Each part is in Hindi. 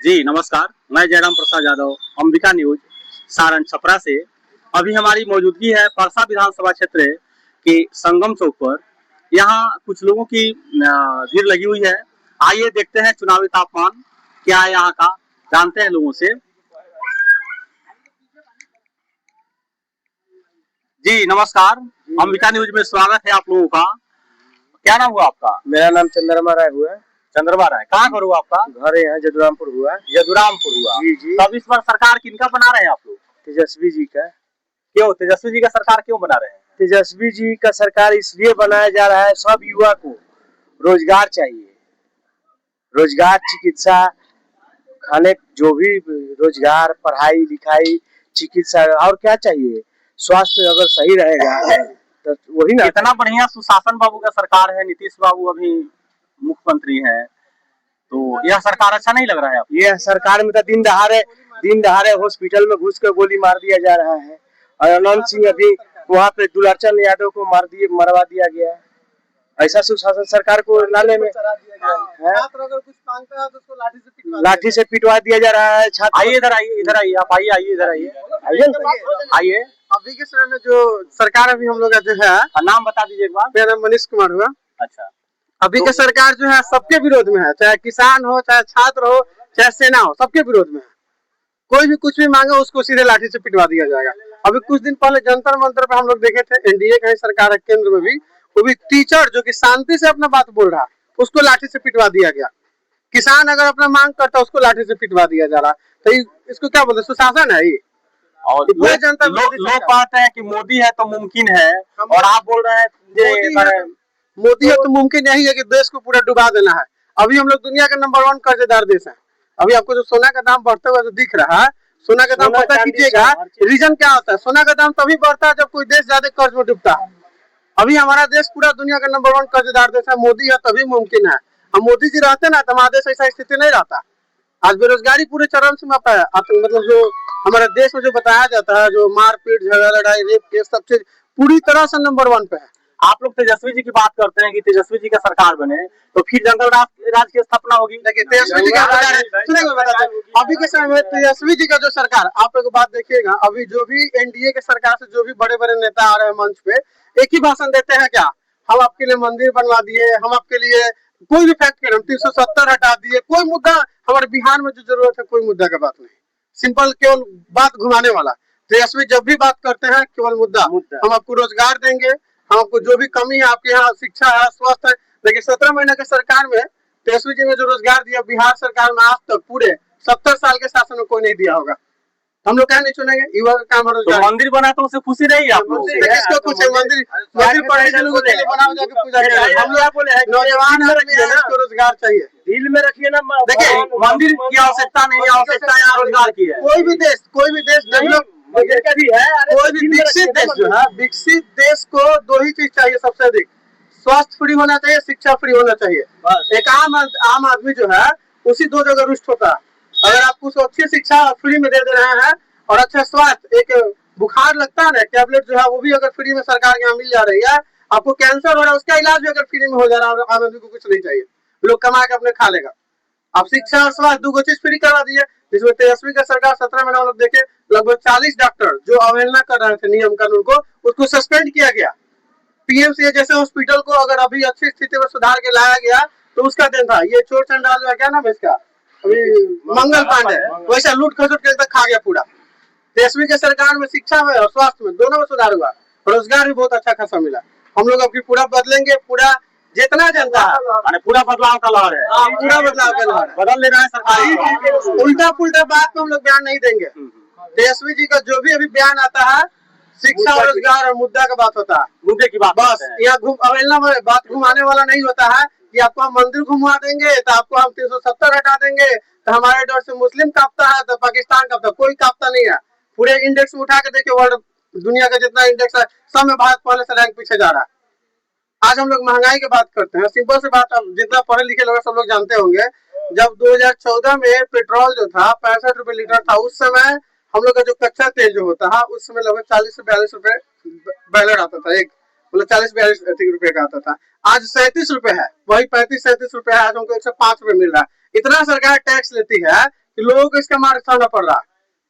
जी नमस्कार, मैं जयराम प्रसाद यादव, अंबिका न्यूज सारण छपरा से। अभी हमारी मौजूदगी है परसा विधानसभा क्षेत्र के संगम चौक पर। यहाँ कुछ लोगों की भीड़ लगी हुई है। आइए देखते हैं चुनावी तापमान क्या है यहाँ का, जानते हैं लोगों से। जी नमस्कार, अंबिका न्यूज में स्वागत है आप लोगों का। क्या नाम हुआ आपका? मेरा नाम चंद्रमा राय हुआ है। चंद्रमा राय, कहाँ घर हुआ आपका? घर यहाँ जदुरामपुर हुआ। यदुरामपुर हुआ। जी जी। तब इस बार सरकार किनका बना रहे हैं आप लोग? तेजस्वी जी का। क्यों तेजस्वी जी का सरकार क्यों बना रहे हैं? तेजस्वी जी का सरकार इसलिए बनाया जा रहा है, सब युवा को रोजगार चाहिए। रोजगार, चिकित्सा, खाने, जो भी रोजगार, पढ़ाई लिखाई, चिकित्सा, और क्या चाहिए। स्वास्थ्य अगर सही रहेगा तो वही ना। इतना बढ़िया सुशासन बाबू का सरकार है, नीतीश बाबू अभी मुख्यमंत्री हैं, तो यह सरकार अच्छा नहीं लग रहा है आपको? यह सरकार में तो दिन दहाड़े हॉस्पिटल में घुस कर गोली मार दिया जा रहा है। और अनंत सिंह अभी वहाँ पे दुलारचंद यादव को मरवा दिया गया है। ऐसा सुशासन सरकार को नाले में छात्र अगर कुछ मांगता है तो उसको लाठी से पिटवा दिया जा रहा है। छात्र आइए इधर आइए, इधर आइए, आप आइए, आइए इधर आइए, आइए। अभी के समय में जो सरकार अभी हम लोग का जो है, नाम बता दीजिए एक बार। मेरा नाम मनीष कुमार हुआ। अच्छा, अभी के सरकार जो है सबके विरोध में है, चाहे किसान हो, चाहे छात्र हो, चाहे सेना हो, सबके विरोध में है। कोई भी कुछ भी मांगे उसको सीधे लाठी से पिटवा दिया जाएगा। अभी कुछ दिन पहले जंतर मंतर पे हम लोग देखे थे, एनडीए का ही सरकार है केंद्र में भी, वो भी टीचर जो कि शांति से अपना बात बोल रहा उसको लाठी से पिटवा दिया गया। किसान अगर अपना मांग करता उसको लाठी से पिटवा दिया जा रहा। तो इसको क्या बोलते, सुशासन है ये? और लोग कहते हैं कि मोदी है तो मुमकिन है, और आप बोल रहे हैं मोदी है तो मुमकिन यही है कि देश को पूरा डुबा देना है। अभी हम लोग दुनिया का नंबर 1 कर्जदार देश है। अभी आपको जो सोना का दाम बढ़ते हुए जो दिख रहा है, सोना का दाम पता कीजिएगा रीजन क्या होता है। सोना का दाम तभी बढ़ता है जब कोई देश ज्यादा कर्ज में डूबता है। अभी हमारा देश पूरा दुनिया का नंबर 1 कर्जदार देश है। मोदी है तभी मुमकिन है। हम मोदी जी रहते ना तो हमारा देश ऐसा स्थिति नहीं रहता। आज बेरोजगारी पूरे चरम सीमा पर है। मतलब जो हमारे देश में जो बताया जाता है, जो मारपीट, झगड़ा, लड़ाई, रेप केस, सब चीज पूरी तरह से नंबर 1 पे है। आप लोग तेजस्वी जी की बात करते हैं कि तेजस्वी जी का सरकार बने तो फिर जंगल राज की स्थापना होगी। देखिए तेजस्वी जी का अभी के समय में तेजस्वी जी का जो सरकार, आप लोग बात देखिएगा, अभी जो भी एनडीए के सरकार से जो भी बड़े बड़े नेता आ रहे हैं मंच पे, एक ही भाषण देते हैं, क्या हम आपके लिए मंदिर बनवा दिए, हम आपके लिए कोई भी फैक्ट्री, हम 370 हटा दिए। कोई मुद्दा हमारे बिहार में जो जरूरत है, कोई मुद्दा का बात नहीं, सिंपल केवल बात घुमाने वाला। तेजस्वी जब भी बात करते हैं केवल मुद्दा। हम आपको रोजगार देंगे, हम आपको जो भी कमी है आपके यहाँ, शिक्षा है, स्वास्थ्य है। देखिए 17 महीने के सरकार में तेजस्वी जी ने जो रोजगार दिया, बिहार सरकार में आज तक पूरे 70 साल के शासन में कोई नहीं दिया होगा। हम लोग क्या नहीं चुनेंगे? युवा का काम है रोजगार। तो मंदिर बना तो उसे खुशी नहीं है आप लोगों से? किसको कुछ मंदिर पढ़ने के लोगों के लिए बनाओ, जाके पूजा करें। हम लोग बोले नौजवान आदमी है इसको रोजगार चाहिए, दिल में रखिए ना। देखिए मंदिर की आवश्यकता नहीं है, आवश्यकता यहाँ रोजगार की है। कोई भी देश डेवलप भी है, कोई भी विकसित देश जो है, विकसित देश को 2 ही चीज चाहिए सबसे अधिक, स्वास्थ्य फ्री होना चाहिए, शिक्षा फ्री होना चाहिए। एक आम आदमी जो है उसी 2 जगह रुष्ट होता है। अगर आप उसको अच्छी शिक्षा फ्री में दे रहे हैं और अच्छा स्वास्थ्य, एक बुखार लगता है ना, टैबलेट जो है वो भी अगर फ्री में सरकार के यहाँ मिल जा रही है, आपको कैंसर हो रहा है उसका इलाज भी अगर फ्री में हो जा रहा है, आम आदमी को कुछ नहीं चाहिए, लोग कमा के अपने खा लेगा। आप शिक्षा और स्वास्थ्य 2 चीज फ्री करवा दिए, जिसमें तेजस्वी का सरकार 17 महीना लोग देखे लगभग 40 डॉक्टर जो अवहेलना कर रहे थे नियम कानून को, उसको सस्पेंड किया गया। पीएमसीएच जैसे हॉस्पिटल को अगर अभी अच्छी स्थिति में सुधार के लाया गया तो उसका दिन था। ये चोर चंडाल जो है, क्या नाम है इसका, अभी मंगल पांडे, वैसा लूट खसुट के खा गया पूरा। तेजस्वी के सरकार में शिक्षा में और स्वास्थ्य में दोनों में सुधार हुआ, रोजगार भी बहुत अच्छा खासा मिला। हम लोग अभी पूरा बदलेंगे, पूरा जितना जनता है, पूरा बदलाव का लहर है, पूरा बदलाव का लहर है, बदल लेना है सरकार। उल्टा पुल्टा बात में हम लोग बयान नहीं देंगे। तेजस्वी जी का जो भी अभी बयान आता है, शिक्षा और रोजगार और मुद्दा का बात होता है, मुद्दे की बात बस। यहाँ अवहेलना में बात घुमाने वाला नहीं होता है कि आपको हम मंदिर घुमा देंगे तो आपको हम 370 हटा देंगे, तो हमारे डर से मुस्लिम कांपता है तो पाकिस्तान कांपता है। कोई कांपता नहीं है। पूरे इंडेक्स में उठा के देखिए, वर्ल्ड दुनिया का जितना इंडेक्स है सब में भारत पहले से रैंक पीछे जा रहा है। आज हम लोग महंगाई की बात करते हैं, सिंपल सी बात, जितना पढ़े लिखे लोग सब लोग जानते होंगे, जब 2014 में पेट्रोल जो था 65 रुपए लीटर था, उस समय हम लोग का जो कच्चा तेल जो होता है उस समय लगभग 40 से 42 रुपए बैलर आता था, एक मतलब 40-42 रुपए का आता था। आज 37 रुपए है, वही 35-37 रुपए है। आज हमको 105 रुपए मिल रहा है। इतना सरकार टैक्स लेती है कि लोगों को इसका मार खाना पड़ रहा है।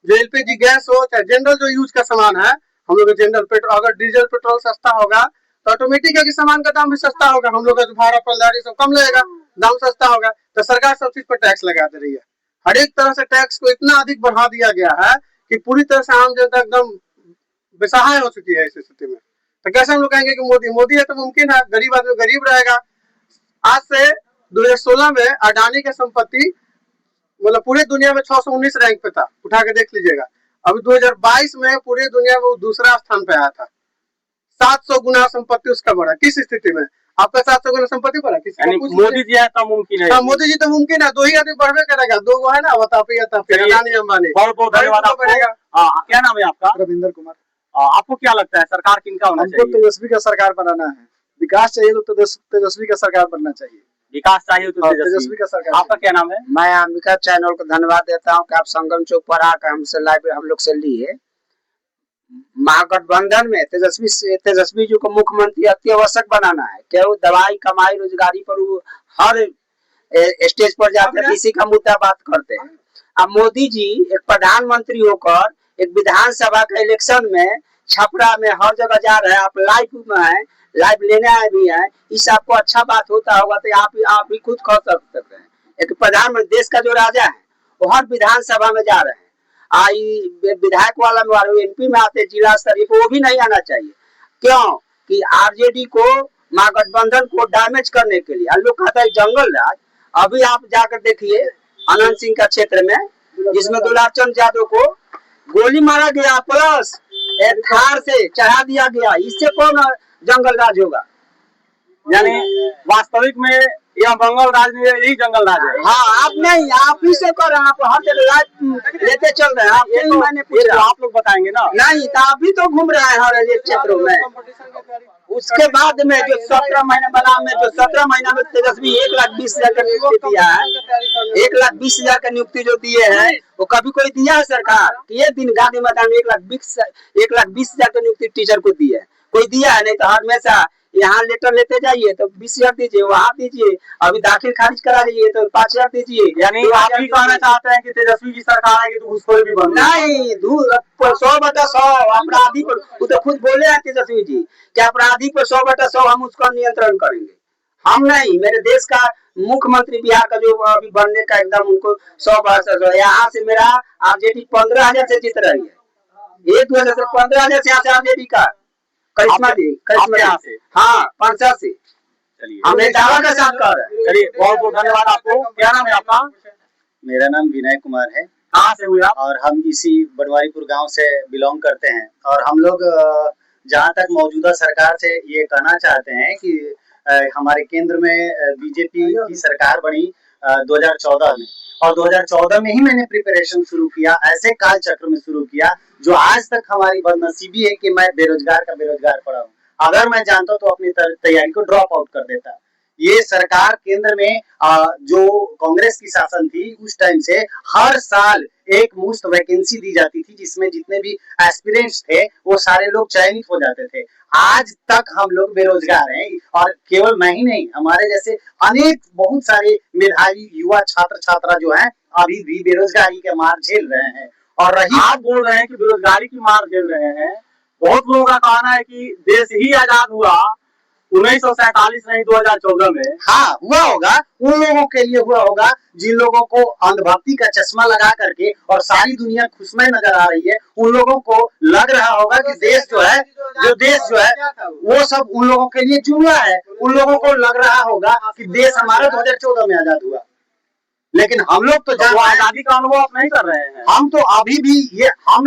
जो एलपीजी गैस हो चाहे जनरल जो यूज का सामान है, हम लोग जनरल पेट्रोल, अगर डीजल पेट्रोल सस्ता होगा तो ऑटोमेटिक है कि सामान का दाम भी सस्ता होगा, हम लोग का जो भाड़ा पलदारी सब कम लगेगा, दाम सस्ता होगा। तो सरकार सब चीज पर टैक्स लगा दे रही है। हर एक तरह से टैक्स को इतना अधिक बढ़ा दिया गया है कि पूरी तरह से आम जनता एकदम बेसहाय हो चुकी है इस स्थिति में। तो कैसे हम लोग कहेंगे कि मोदी मोदी है तो मुमकिन है, गरीब आदमी गरीब रहेगा। आज से 2016 में अडानी की संपत्ति मतलब पूरी दुनिया में 619 रैंक पे था, उठा के देख लीजिएगा। अभी 2022 में पूरी दुनिया में वो दूसरा स्थान पे आया था। 700 गुना संपत्ति उसका बढ़ा। किस स्थिति में आपका 700 गुना संपत्ति बढ़ा? मोदी जी है तो मुमकिन है। हाँ, मोदी जी तो मुमकिन है, 2 ही आदमी बढ़वे करेगा, 2 गो है ना, अदानी अंबानी। बहुत बहुत धन्यवाद आपको। क्या नाम है आपका? रविंदर कुमार। आपको क्या लगता है सरकार किनका होना चाहिए? हमको तेजस्वी का सरकार बनाना है। विकास चाहिए तो तेजस्वी का सरकार बनना चाहिए। विकास चाहिए तो तेजस्वी का सरकार। आपका क्या नाम है? मैं अंबिका चैनल को धन्यवाद देता हूँ कि आप संगम चौक पर आकर हमसे लाइव हम लोग से लिए। महागठबंधन में तेजस्वी जी को मुख्यमंत्री अति आवश्यक बनाना है। क्या वो दवाई कमाई रोजगारी पर वो हर स्टेज पर जाकर इसी का मुद्दा बात करते हैं। अब मोदी जी एक प्रधानमंत्री होकर एक विधानसभा के इलेक्शन में छपरा में हर जगह जा रहे हैं, आप लाइव में हैं, लाइव लेने आए भी हैं। इस आपको अच्छा बात होता होगा तो आप भी खुद कह सकते हैं। एक प्रधानमंत्री देश का जो राजा है वो हर विधानसभा में जा रहे हैं। विधायक वाला में एमपी में आते जिला स्तरीय को वो भी नहीं आना चाहिए। क्यों कि आरजेडी को महागठबंधन को डैमेज करने के लिए। लोग कहता है जंगल राज। अभी आप जाकर देखिए अनंत सिंह का क्षेत्र में, जिसमें दुलारचंद यादव को गोली मारा गया प्लस एक कार से चढ़ा दिया गया। इससे कौन जंगल राज होगा? यानी वास्तविक में यह मंगल राज नहीं है, यही जंगल राज है। हाँ, आप नहीं, आप ही से कर रहे हैं, आप हर जगह लाइव लेते चल रहे हैं। आप ये तो मैंने पूछा, आप लोग बताएंगे ना? नहीं, तो आप भी तो घूम रहे हैं हर एक क्षेत्रों में। उसके बाद में जो 17 महीने बना में जो 17 महीना में तेजस्वी 1,20,000 का नियुक्ति दिया है, 1,20,000 का नियुक्ति जो दिए हैं वो कभी कोई दिया है सरकार? ये दिन गांधी मैदान में 1,20,000 का नियुक्ति टीचर को दिया है? कोई दिया है? नहीं तो हमेशा यहाँ लेटर लेते जाइए तो 20,000 दीजिए, वहाँ दीजिए, अभी दाखिल खारिज करा दीजिए तो 5,000 दीजिए। यानी आप भी कहना चाहते हैं कि तेजस्वी की सरकार आएगी तो घूसखोरी भी बंद? नहीं, 100/100 अपराधी पर, वो तो खुद बोले हैं तेजस्वी जी कि अपराधी पर 100/100 हम उसका नियंत्रण करेंगे। हम नहीं, मेरे देश का मुख्यमंत्री बिहार का जो अभी बनने का एकदम उनको 100/100। यहाँ से मेरा आरजेडी 15,000 से जीत रही है। एक वजह से 15,000 से यहाँ से आरजेडी का करिश्मा से, हाँ, परसा से। चलिए, हमें दावा के साथ कर रहे हैं। चलिए, बहुत बहुत धन्यवाद आपको। क्या नाम है आपका? मेरा नाम विनय कुमार है। कहाँ से हुए आप? और हम इसी बनवारीपुर गांव से बिलोंग करते हैं। और हम लोग जहां तक मौजूदा सरकार से ये कहना चाहते हैं कि हमारे केंद्र में बीजेपी की सरकार बनी 2014 में, और 2014 में ही मैंने प्रिपरेशन शुरू किया, ऐसे काल चक्र में शुरू किया जो आज तक हमारी बदनसीबी है कि मैं बेरोजगार का बेरोजगार पड़ा हूँ। अगर मैं जानता तो अपनी तैयारी को ड्रॉप आउट कर देता। ये सरकार केंद्र में जो कांग्रेस की शासन थी उस टाइम से हर साल एक मुफ्त वैकेंसी दी जाती थी, जिसमें जितने भी एस्पिरेंट्स थे वो सारे लोग चयनित हो जाते थे। आज तक हम लोग बेरोजगार हैं, और केवल मैं ही नहीं, हमारे जैसे अनेक बहुत सारे मेधावी युवा छात्र छात्रा जो हैं अभी भी बेरोजगारी के मार झेल रहे हैं। और रही आप बोल रहे हैं कि बेरोजगारी की मार झेल रहे हैं, बहुत लोगों का कहना है कि देश ही आजाद हुआ 1947 नहीं 2014 में। हाँ, हुआ होगा, उन लोगों के लिए हुआ होगा जिन लोगों को अंधभक्ति का चश्मा लगा करके और सारी दुनिया खुशमय नजर आ रही है। उन लोगों को लग रहा होगा कि देश जो है वो सब उन लोगों के लिए जुमला है। उन लोगों को लग रहा होगा कि देश हमारा 2014 में आजाद हुआ, लेकिन हम लोग तो आजादी का अनुभव आप नहीं कर रहे हैं। हम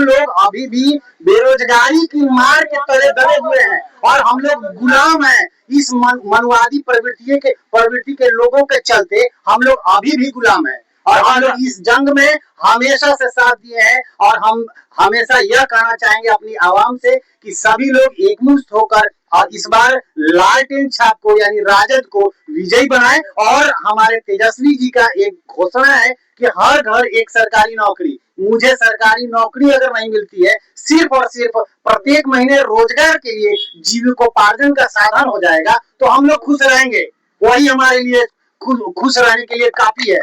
लोग अभी भी बेरोजगारी की मार के तले दबे हुए हैं, और हम लोग गुलाम हैं इस मनवादी प्रवृत्ति के लोगों के चलते। हम लोग अभी भी गुलाम हैं, और हम लोग इस जंग में हमेशा से साथ दिए हैं। और हम हमेशा यह कहना चाहेंगे अपनी आवाम से कि सभी लोग एकमुश्त होकर और इस बार लालटेन छाप को यानी राजद को विजयी बनाएं। और हमारे तेजस्वी जी का एक घोषणा है कि हर घर एक सरकारी नौकरी। मुझे सरकारी नौकरी अगर नहीं मिलती है, सिर्फ और सिर्फ प्रत्येक महीने रोजगार के लिए जीविकोपार्जन का साधन हो जाएगा, तो हम लोग खुश रहेंगे। वही हमारे लिए खुश रहने के लिए काफी है।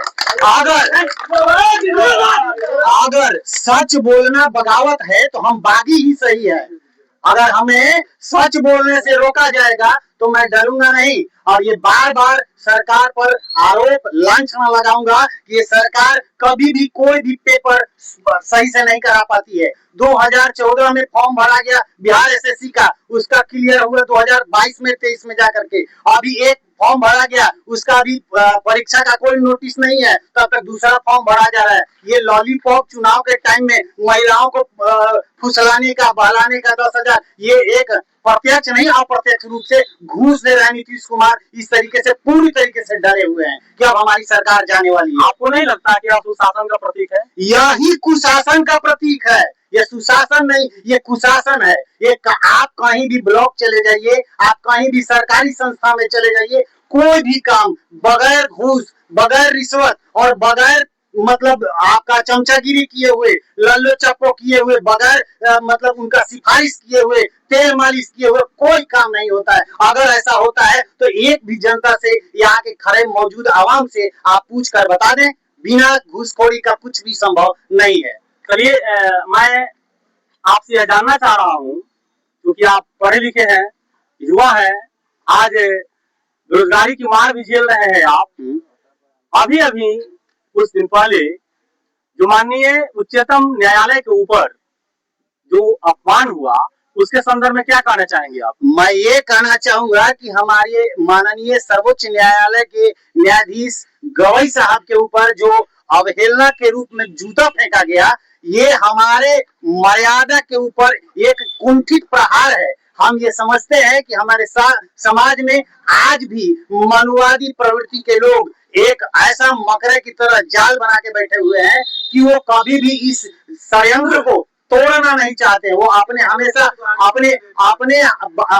अगर सच बोलना बगावत है तो हम बागी ही सही है। अगर हमें सच बोलने से रोका जाएगा तो मैं डरूंगा नहीं, और ये बार बार सरकार पर आरोप लांछना लगाऊंगा कि ये सरकार कभी भी कोई भी पेपर सही से नहीं करा पाती है। 2014 में फॉर्म भरा गया बिहार एसएससी का, उसका क्लियर हुआ 2022 में 23 में जाकर के। अभी एक फॉर्म भरा गया, उसका अभी परीक्षा का कोई नोटिस नहीं है, तब तक दूसरा फॉर्म भरा जा रहा है। ये लॉलीपॉप चुनाव के टाइम में महिलाओं को फुसलाने का, बहलाने का 10,000, ये एक प्रत्यक्ष नहीं अप्रत्यक्ष रूप से घूस दे रहे हैं नीतीश कुमार। इस तरीके से पूरी तरीके से डरे हुए हैं कि अब हमारी सरकार जाने वाली है। आपको नहीं लगता कि आप सुशासन का प्रतीक है? यही कुशासन का प्रतीक है, ये सुशासन नहीं, ये कुशासन है। ये आप कहीं भी ब्लॉक चले जाइए, आप कहीं भी सरकारी संस्था में चले जाइए, कोई भी काम बगैर घूस, बगैर रिश्वत और बगैर मतलब आपका चमचागिरी किए हुए, लल्लो चप्पो किए हुए, बगैर मतलब उनका सिफारिश किए हुए, तेल मालिश किए हुए कोई काम नहीं होता है। अगर ऐसा होता है तो एक भी जनता से, यहाँ के खड़े मौजूद आवाम से आप पूछ कर बता दें, बिना घूसखोरी का कुछ भी संभव नहीं है। चलिए, मैं आपसे यह जानना चाह रहा हूँ, क्योंकि आप पढ़े लिखे हैं, युवा हैं, आज बेरोजगारी की मार भी झेल रहे हैं आप। अभी अभी कुछ दिन पहले जो माननीय उच्चतम न्यायालय के ऊपर जो अपमान हुआ, उसके संदर्भ में क्या कहना चाहेंगे आप? मैं ये कहना चाहूंगा कि हमारे माननीय सर्वोच्च न्यायालय के न्यायाधीश गवई साहब के ऊपर जो अवहेलना के रूप में जूता फेंका गया, ये हमारे मर्यादा के ऊपर एक कुंठित प्रहार है। हम ये समझते हैं कि हमारे समाज में आज भी मनुवादी प्रवृत्ति के लोग एक ऐसा मकरे की तरह जाल बना के बैठे हुए हैं कि वो कभी भी इस षड्यंत्र को तोड़ना नहीं चाहते। वो अपने हमेशा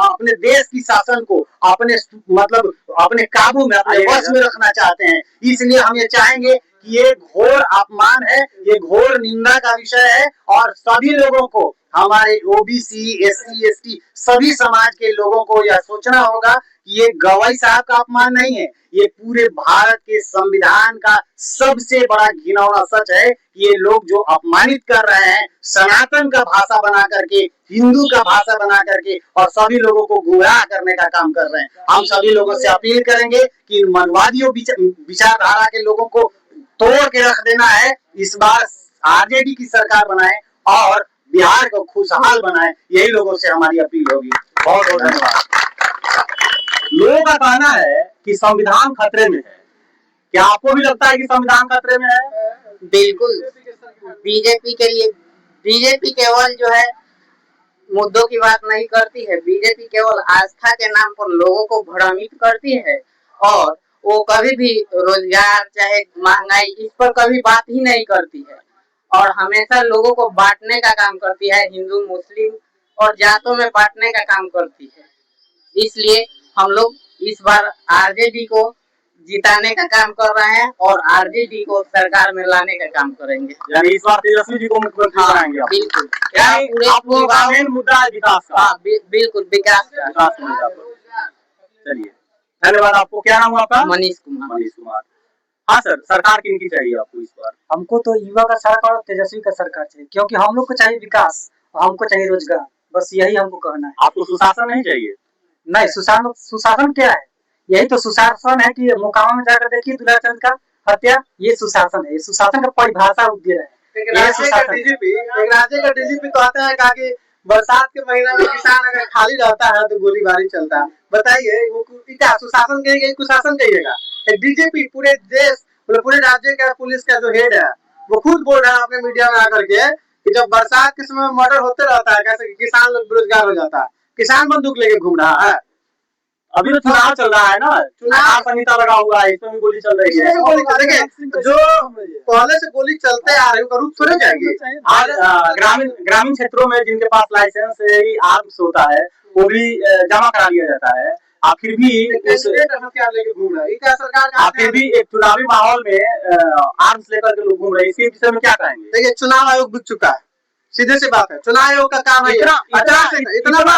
अपने देश की शासन को अपने मतलब अपने काबू में, अपने वश में रखना चाहते हैं। इसलिए हम ये चाहेंगे कि ये घोर अपमान है, ये घोर निंदा का विषय है, और सभी लोगों को, हमारे ओबीसी, एससी, एसटी सभी समाज के लोगों को यह सोचना होगा कि ये गवई साहब का अपमान नहीं है, ये पूरे भारत के संविधान का सबसे बड़ा घिनौना सच है। ये लोग जो अपमानित कर रहे हैं, सनातन का भाषा बना करके, हिंदू का भाषा बना करके, और सभी लोगों को गुमराह करने का काम कर रहे हैं। हम सभी लोगों से अपील करेंगे कि मनवादियों विचारधारा के लोगों को तोड़ के रख देना है। इस बार आरजेडी की सरकार बनाए और बिहार को खुशहाल बनाए, यही लोगों से हमारी अपील होगी। बहुत बहुत धन्यवाद। लोगों का कहना है कि संविधान खतरे में है, क्या आपको भी लगता है कि संविधान खतरे में है? बिल्कुल। बीजेपी केवल जो है मुद्दों की बात नहीं करती है, बीजेपी केवल आस्था के नाम पर लोगों को भ्रमित करती है, और वो कभी भी रोजगार चाहे महंगाई इस पर कभी बात ही नहीं करती है, और हमेशा लोगों को बांटने का काम करती है, हिंदू मुस्लिम और जातों में बांटने का काम करती है। इसलिए हम लोग इस बार आरजेडी को जिताने का काम कर रहे हैं और आरजेडी को सरकार में लाने का काम करेंगे। यानी इस बार तेजस्वी जी को मुख्यमंत्री बनाएंगे आप? बिल्कुल। यानी आप लोगों का मेन मुद्दा है विकास का? बिल्कुल, विकास का। विकास का मुद्दा पर। चलिए, धन्यवाद। आपको क्या नाम हुआ आपका? मनीष कुमार। मनीष कुमार। हाँ सर, सरकार किनकी चाहिए आपको इस बार? हमको तो युवा का सरकार और तेजस्वी का सरकार चाहिए, क्योंकि हम लोग को चाहिए विकास और हमको चाहिए रोजगार। बस यही हमको कहना है। आपको सुशासन नहीं चाहिए? नहीं, सुशासन क्या है? यही तो सुशासन है कि मोकामा में जाकर देखिए दुलाचंद का हत्या, ये सुशासन है। ये सुशासन का परिभाषा रूप दे रहा है। एक राज्य का डीजीपी कहता है कि बरसात के महीना में किसान अगर खाली रहता है तो गोलीबारी चलता है। बताइए वो क्या सुशासन कहिएगा, कुशासन कहिएगा? एक डीजीपी पूरे देश, पूरे राज्य का पुलिस का जो हेड है, वो खुद बोल रहा है अपने मीडिया में आकर के कि जब बरसात के समय मर्डर होते रहता है, कैसे किसान लोग बेरोजगार हो जाता है, किसान बंदूक लेके घूम रहा है। अभी तो चुनाव चल रहा है ना, चुनाव संहिता लगा हुआ है, इसमें भी गोली चल रही है। देखिए, जो पहले से गोली चलते आ रही है रुक थोड़े जाएगी। आज ग्रामीण क्षेत्रों में जिनके पास लाइसेंस आर्म्स होता है, वो भी जमा करा लिया जाता है। आप फिर भी एक चुनावी माहौल में आर्म्स लेकर के लोग घूम रहे हैं, इसके विषय में क्या कहेंगे? देखिए, चुनाव आयोग बिक चुका है, सीधे सी बात है, चुनाव आयोग का काम है इतना बड़ा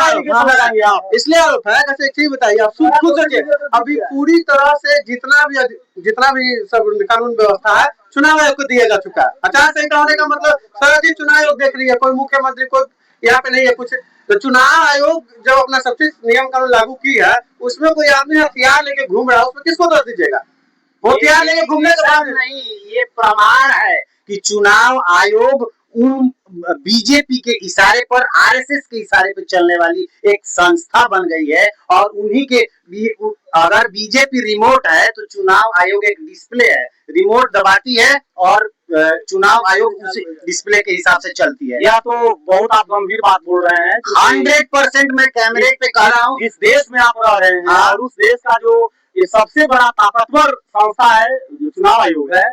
allegation लगाएंगे आप। इसलिए आरोप है। कैसे, एक चीज बताइए, आप खुद सोचिए, अभी पूरी तरह से जितना भी सब कानून व्यवस्था है चुनाव आयोग को दिया जा चुका है। आचार संहिता होने का मतलब सारा चीज चुनाव आयोग देख रही है, कोई मुख्यमंत्री कोई यहाँ पे नहीं है कुछ। तो चुनाव आयोग जब अपना सब चीज नियम कानून लागू की है, उसमें कोई आदमी हथियार लेके घूम रहा है, उसमें किसको दोष दीजिएगा? हथियार लेके घूमने के बाद नहीं, ये प्रमाण है कि चुनाव आयोग उन बीजेपी के इशारे पर, आरएसएस के इशारे पर चलने वाली एक संस्था बन गई है। और उन्हीं के अगर बीजेपी रिमोट है तो चुनाव आयोग एक डिस्प्ले है, रिमोट दबाती है और चुनाव आयोग उस डिस्प्ले के हिसाब से चलती है। या तो बहुत आप गंभीर बात बोल रहे हैं। 100% मैं कैमरे पे कह रहा हूँ। इस देश में आप रह रहे हैं और उस देश का जो ये सबसे बड़ा ताकतवर संस्था है जो चुनाव आयोग है,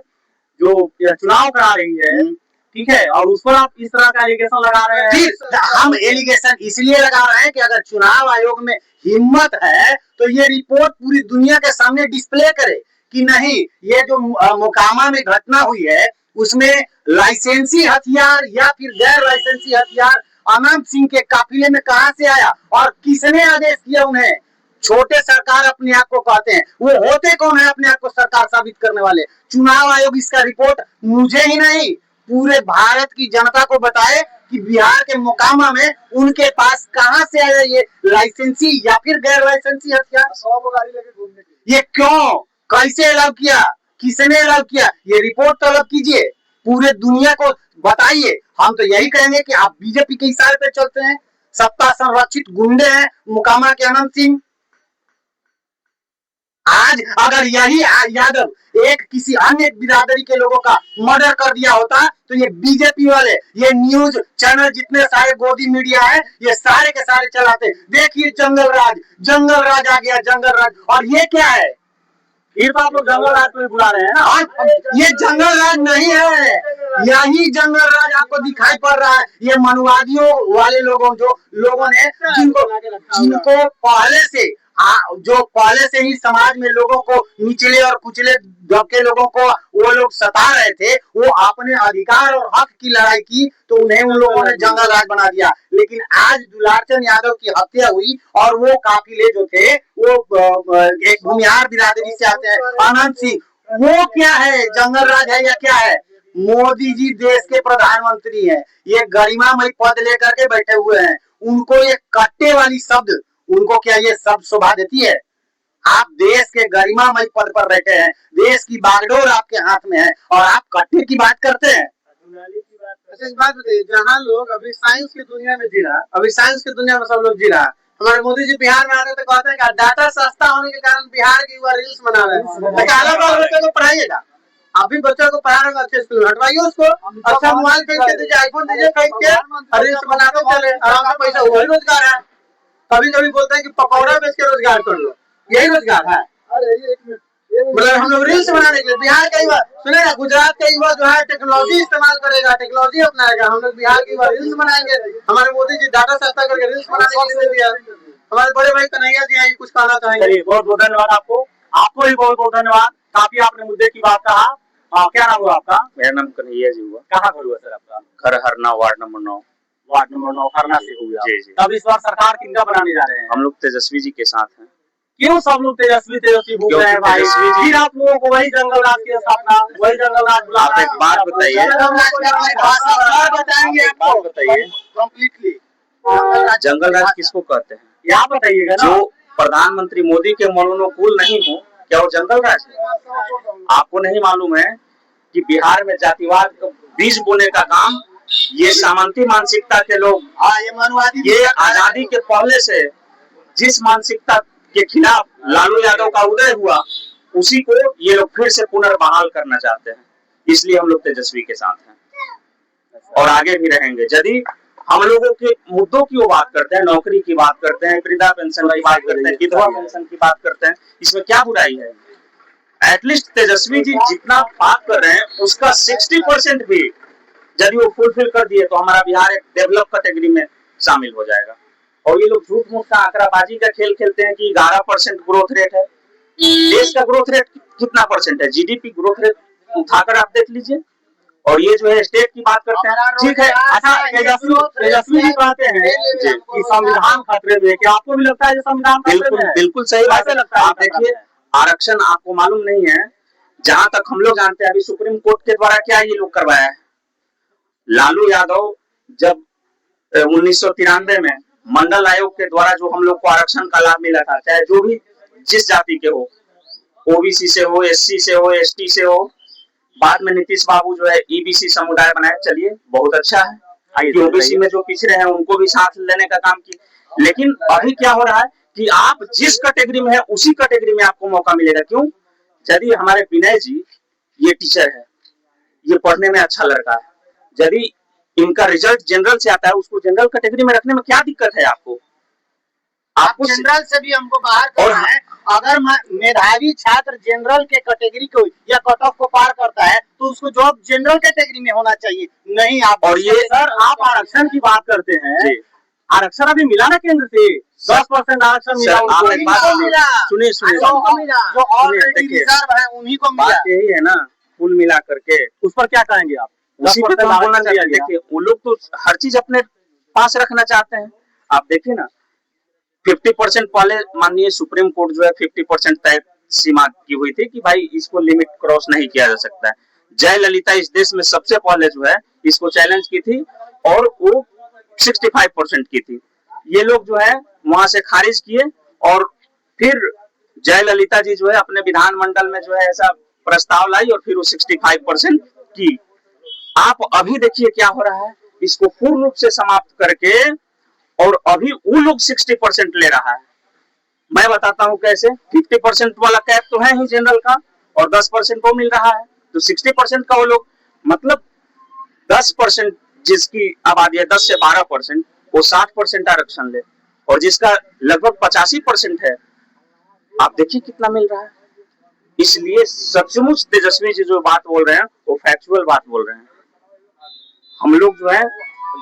जो चुनाव करा रही है, ठीक है, और उस पर आप इस तरह का एलिगेशन लगा रहे हैं। फिर हम एलिगेशन इसलिए लगा रहे हैं कि अगर चुनाव आयोग में हिम्मत है तो ये रिपोर्ट पूरी दुनिया के सामने डिस्प्ले करे कि नहीं, ये जो मोकामा में घटना हुई है उसमें लाइसेंसी हथियार या फिर गैर लाइसेंसी हथियार अनंत सिंह के काफिले में कहां से आया और किसने आदेश किया उन्हें। छोटे सरकार अपने आप को कहते हैं, वो होते कौन है अपने आप को सरकार साबित करने वाले? चुनाव आयोग इसका रिपोर्ट मुझे ही नहीं पूरे भारत की जनता को बताए कि बिहार के मोकामा में उनके पास कहां से आया ये लाइसेंसी या फिर गैर लाइसेंसी हथियार। 100 गाड़ी लेके घूमने की ये क्यों, कैसे अलाउ किया, किसने अलाउ किया? ये रिपोर्ट तलब कीजिए, पूरे दुनिया को बताइए। हम तो यही कहेंगे कि आप बीजेपी के इशारे पे चलते हैं, सत्ता संरक्षित गुंडे हैं मोकामा के अनंत सिंह। आज अगर यही यादव एक किसी अन्य बिरादरी के लोगों का मर्डर कर दिया होता तो ये बीजेपी वाले, ये न्यूज चैनल, जितने सारे गोदी मीडिया है, ये सारे के सारे चलाते। देखिए जंगल राज आ गया, जंगल राज। और ये क्या है? फिर तो आप लोग जंगल राज को बुला रहे हैं ना। ये जंगल राज नहीं है, यही जंगल राज आपको दिखाई पड़ रहा है। ये मनुवादियों वाले लोगों, जो लोगों ने जिनको पहले से ही समाज में लोगों को निचले और कुचले दबके लोगों को वो लोग सता रहे थे, वो अपने अधिकार और हक की लड़ाई की तो उन्हें उन लोगों ने जंगल राज बना दिया। लेकिन आज दुलारचंद यादव की हत्या हुई और वो काफिले जो थे वो एक भूमिहार बिरादरी से आते हैं, अनंत सिंह, वो क्या है? जंगल राज है या क्या है? मोदी जी देश के प्रधानमंत्री हैं, ये गरिमामय पद लेकर के बैठे हुए हैं, उनको ये कट्टे वाली शब्द, उनको क्या ये सब शोभा देती है? आप देश के गरिमामय पद पर बैठे हैं, देश की बागडोर आपके हाथ में है और आप कट्टे की बात करते हैं। अच्छा, एक बात बताइए, जहाँ लोग अभी साइंस की दुनिया में जी रहा, अभी साइंस की दुनिया में सब लोग जी रहा, हमारे मोदी जी बिहार में आते तो कहते हैं कि डाटा सस्ता होने के कारण बिहार के युवा रील्स बना रहे हैं। बच्चों को पढ़ाइएगा, आप भी बच्चों को पढ़ा रहे हो, अच्छे स्कूल में हटवाइए उसको, अच्छा मोबाइल खरीद के दीजिए, आईफोन दीजिए खरीद के, और रील्स बनाते चले, आराम से पैसा, वही रोजगार है। कभी कभी बोलते हैं कि पकौड़ा बेच के रोजगार कर लो, यही रोजगार है। मतलब हम लोग रील्स बनाने के लिए बिहार का युवा, सुने ना, गुजरात का युवा जो है टेक्नोलॉजी इस्तेमाल करेगा, टेक्नोलॉजी अपनाएगा, हम लोग बिहार के युवा रील्स बनाएंगे। हमारे मोदी जी डाटा सस्ता करके रील्स बनाने के लिए दे दिया। हमारे बड़े भाई कन्हैया जी हैं, कुछ कहना चाहेंगे? बहुत बहुत धन्यवाद आपको भी बहुत बहुत धन्यवाद। काफी आपने मुद्दे की बात कहा। क्या नाम हुआ आपका? मेरा नाम कन्हैया जी हुआ। कहाँ घर हुआ सर आपका? घर हरना, वार्ड नंबर 9। वार्ड नंबर 9 हरना से हुआ। जी जी। तब इस बार सरकार किनका बनाने जा रहे हैं? हम लोग तेजस्वी जी के साथ हैं। क्यों सब लोग तेजस्वी घूम रहे हैं भाई? फिर आप लोगों को वही जंगल राज की स्थापना, वही जंगल राज बुला आप एक बात बताइए, बताएंगे आपको, बताइए कंप्लीटली जंगल राज किसको कहते हैं? यहाँ बताइएगा ना। जो प्रधानमंत्री मोदी के मनोनुकूल नहीं हो, क्या वो जंगल राज है? आपको नहीं मालूम है कि बिहार में जातिवाद का बीज बोने का काम ये सामंती मानसिकता के लोग, ये मनुवादी, ये आजादी के पहले से जिस मानसिकता के खिलाफ लालू यादव का उदय हुआ, उसी को ये लोग फिर से पुनर्बहाल करना चाहते हैं। इसलिए हम लोग तेजस्वी के साथ हैं और आगे भी रहेंगे। यदि हम लोगों के मुद्दों की वो बात करते हैं, नौकरी की बात करते हैं, वृद्धा पेंशन की बात करते हैं, विधवा पेंशन की बात करते हैं, इसमें क्या बुराई है? एटलीस्ट तेजस्वी जी जितना बात कर रहे हैं उसका 60% भी यदि वो फुलफिल कर दिए तो हमारा बिहार एक डेवलप कैटेगरी में शामिल हो जाएगा। और ये लोग झूठ मूठ का आंकड़ाबाजी का खेल खेलते हैं कि 11% ग्रोथ रेट है। देश का ग्रोथ रेट कितना परसेंट है? जीडीपी ग्रोथ रेट उठाकर आप देख लीजिए, और ये जो है स्टेट की बात करते हैं, ठीक है। अच्छा, तेजस्वी जी कहते हैं कि संविधान खतरे में है। क्या आपको भी लगता है कि संविधान खतरे बिल्कुल में है? बिल्कुल सही बात है। लगता है आप देखिए, आरक्षण आपको मालूम नहीं है, जहां तक हम लोग जानते हैं, अभी सुप्रीम कोर्ट के द्वारा क्या ये लोग करवाया है। लालू यादव जब 1993 में मंडल आयोग के द्वारा जो हम लोग को आरक्षण का लाभ मिला था, चाहे जो भी जिस जाति के हो, ओबीसी से हो, एससी से हो, एसटी से हो, बाद में नीतीश बाबू जो है ईबीसी समुदाय बनाए, चलिए बहुत अच्छा है। ओबीसी में जो पिछड़े हैं उनको भी साथ लेने का काम किया। लेकिन अभी क्या हो रहा है कि आप जिस कैटेगरी में है उसी कैटेगरी में आपको मौका मिलेगा। क्यों? यदि हमारे विनय जी ये टीचर है, ये पढ़ने में अच्छा लड़का है, यदि इनका रिजल्ट जनरल से आता है, उसको जनरल कैटेगरी में रखने में क्या दिक्कत है आपको? आपको जनरल से भी हमको बाहर करना है। अगर मेधावी छात्र जनरल के कैटेगरी को या कट ऑफ को पार करता है तो उसको जॉब जनरल कैटेगरी में होना चाहिए, नहीं आप। और ये सर आप आरक्षण की बात करते हैं, आरक्षण अभी मिला ना केंद्र से 10% आरक्षण मिला। सुनिए जो ऑलरेडी रिजर्व है उन्हीं को मिला। यही है ना, कुल मिला करके उस पर क्या कहेंगे आप? उसी पे तो बोलना चाहिए। देखिए, वो लोग तो हर चीज अपने पास रखना चाहते हैं। आप देखिए ना, 50% पहले माननीय सुप्रीम कोर्ट जो है 50% तय सीमा की हुई थी कि भाई इसको लिमिट क्रॉस नहीं किया जा सकता है। जयललिता इस देश में सबसे पहले जो है इसको चैलेंज की थी और वो 65% की थी। ये लोग जो है वहां से खारिज किए और फिर जयललिता जी जो है अपने विधानमंडल में जो है ऐसा प्रस्ताव लाई और फिर वो 65% की। आप अभी देखिए क्या हो रहा है, इसको पूर्ण रूप से समाप्त करके और अभी वो लोग 60% ले रहा है। मैं बताता हूं कैसे। 50% वाला कैप तो है ही जनरल का और 10% को मिल रहा है, तो 60% का वो लोग, मतलब 10% जिसकी आबादी है 10 से 12%, वो 60% आरक्षण ले, और जिसका लगभग 85% है, आप देखिए कितना मिल रहा है। इसलिए सचमुच तेजस्वी जी जो बात बोल रहे हैं वो फैक्चुअल बात बोल रहे हैं। हम लोग जो है,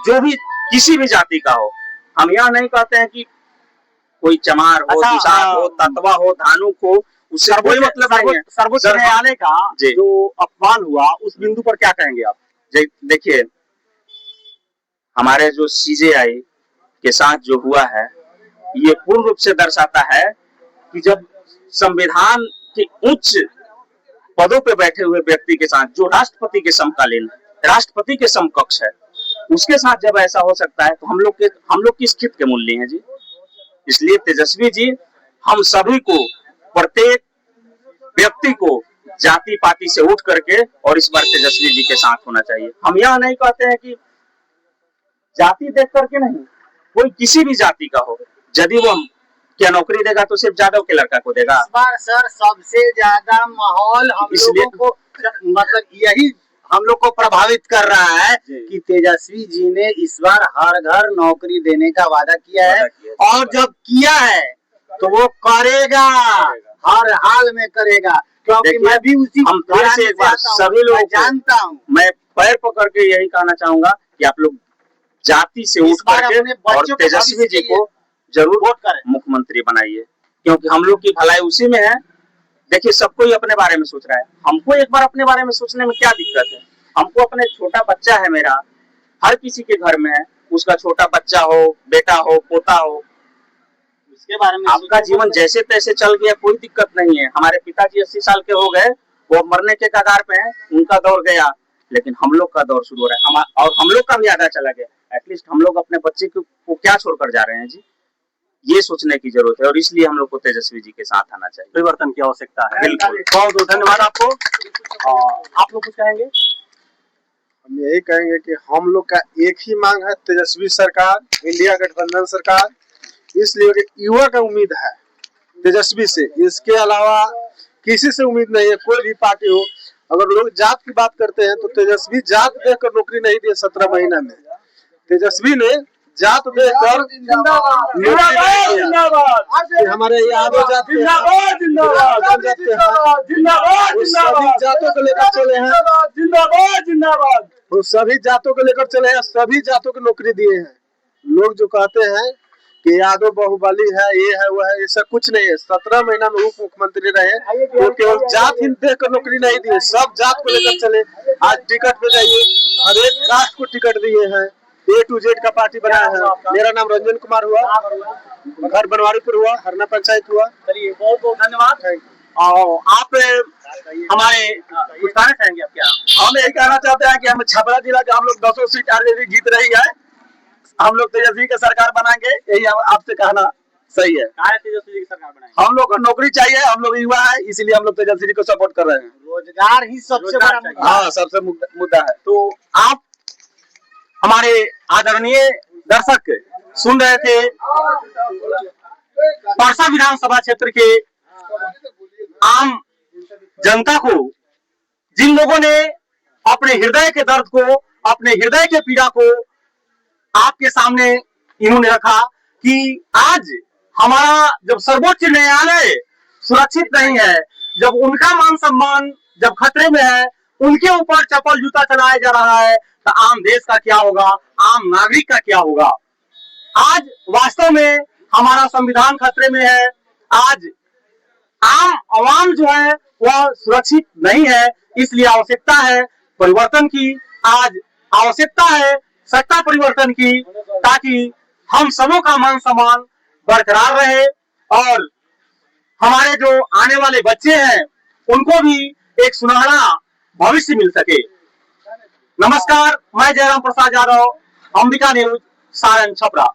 जो भी किसी भी जाति का हो, हम यहाँ नहीं कहते हैं कि कोई चमार हो, दुसार हो, तत्वा हो, धानुक हो, उससे कोई मतलब नहीं है। सर्वोच्च न्यायालय का जो अपमान हुआ उस बिंदु पर क्या कहेंगे आप? देखिए, हमारे जो सीजेआई के साथ जो हुआ है, ये पूर्ण रूप से दर्शाता है कि जब संविधान के उच्च पदों पे बैठे हुए व्यक्ति के साथ, जो राष्ट्रपति के समकालीन, राष्ट्रपति के समकक्ष है, उसके साथ जब ऐसा हो सकता है तो हम लोग किस हित के मूल्य हैं जी। इसलिए तेजस्वी जी हम सभी को, प्रत्येक व्यक्ति को जाति पाति से उठ करके और इस बार तेजस्वी जी के साथ होना चाहिए। हम यह नहीं कहते हैं कि जाति देख करके नहीं, कोई किसी भी जाति का हो, यदि वो क्या नौकरी देगा तो सिर्फ जादव के लड़का को देगा। इस बार सर सबसे ज्यादा माहौल हम लोगों को, मतलब यही हम लोग को प्रभावित कर रहा है कि तेजस्वी जी ने इस बार हर घर नौकरी देने का वादा किया है, और जब किया है तो वो करेगा, हर हाल में करेगा। क्योंकि मैं भी उसी हम फिर से एक बार सभी लोग जानता हूँ, मैं पैर पकड़ के यही कहना चाहूंगा कि आप लोग जाति से उठ करके और तेजस्वी जी को जरूर वोट करें, मुख्यमंत्री बनाइए, क्योंकि हम लोग की भलाई उसी में है। देखिए, सबको ही अपने बारे में सोच रहा है, हमको एक बार अपने बारे में सोचने में क्या दिक्कत है? हमको अपने छोटा बच्चा है मेरा, हर किसी के घर में है, उसका छोटा बच्चा हो, बेटा हो, पोता हो, उसके बारे में आपका जीवन जैसे तैसे चल गया, कोई दिक्कत नहीं है। हमारे पिताजी 80 साल के हो गए, वो मरने के कगार पे हैं, उनका दौर गया, लेकिन हम लोग का दौर शुरू हो रहा है, और हम लोग का भी आधा चला गया। एटलीस्ट हम लोग अपने बच्चे को क्या छोड़कर जा रहे हैं जी, ये सोचने की जरूरत है, और इसलिए हम लोग को तेजस्वी जी के साथ आना चाहिए। परिवर्तन की आवश्यकता है। बिल्कुल, बहुत बहुत धन्यवाद आपको। आप लोग कुछ कहेंगे? हम यही कहेंगे कि हम लोग का एक ही मांग है, तेजस्वी सरकार, इंडिया गठबंधन सरकार। इसलिए युवा का उम्मीद है तेजस्वी से, इसके अलावा किसी से उम्मीद नहीं है। कोई भी पार्टी हो, अगर लोग जात की बात करते हैं तो तेजस्वी जात देखकर नौकरी नहीं दी 17 महीना में। तेजस्वी ने जात देखकर हमारे यादव जात सभी जातों को लेकर चले हैं, वो सभी जातों को लेकर चले हैं, सभी जातों को नौकरी दिए हैं। लोग जो कहते हैं कि यादव बाहुबली है, ये है वो है, ऐसा कुछ नहीं है। 17 महीना में उप मुख्यमंत्री रहे, वो केवल जात ही देखकर नौकरी नहीं दी, सब जात को लेकर चले। आज टिकट पे जाइए, हर एक कास्ट को टिकट दिए हैं, A to Z का पार्टी बनाया है। मेरा नाम रंजन कुमार हुआ, घर बनवारीपुर हुआ, हरना पंचायत हुआ। चलिए बहुत बहुत धन्यवाद। और आप हमारे कुछ कहना चाहेंगे आप? क्या हम यही कहना चाहते हैं कि हम छपरा जिला के हम लोग 200 सीट ऑलरेडी जीत रही है, हम लोग तेजस्वी की सरकार बनाएंगे, यही आपसे कहना सही है। तेजस्वी जी की सरकार बनाएंगे? हम लोग को नौकरी चाहिए, हम लोग युवा है, इसीलिए हम लोग तेजस्वी जी को सपोर्ट कर रहे हैं। रोजगार ही सबसे बड़ा मुद्दा। हाँ, सबसे मुद्दा है। तो आप हमारे आदरणीय दर्शक सुन रहे थे परसा विधानसभा क्षेत्र के आम जनता को, जिन लोगों ने अपने हृदय के दर्द को, अपने हृदय के पीड़ा को आपके सामने इन्होंने रखा कि आज हमारा जब सर्वोच्च न्यायालय सुरक्षित नहीं है, जब उनका मान सम्मान जब खतरे में है, उनके ऊपर चप्पल जूता चलाया जा रहा है, तो आम देश का क्या होगा, आम नागरिक का क्या होगा? आज वास्तव में हमारा संविधान खतरे में है। आज आम आवाम जो है वह सुरक्षित नहीं है, इसलिए आवश्यकता है परिवर्तन की। आज आवश्यकता है सत्ता परिवर्तन की, ताकि हम सबों का मान सम्मान बरकरार रहे और हमारे जो आने वाले बच्चे हैं उनको भी एक सुनहरा भविष्य मिल सके। नमस्कार, मैं जयराम प्रसाद यादव, अंबिका न्यूज, सारण छपरा।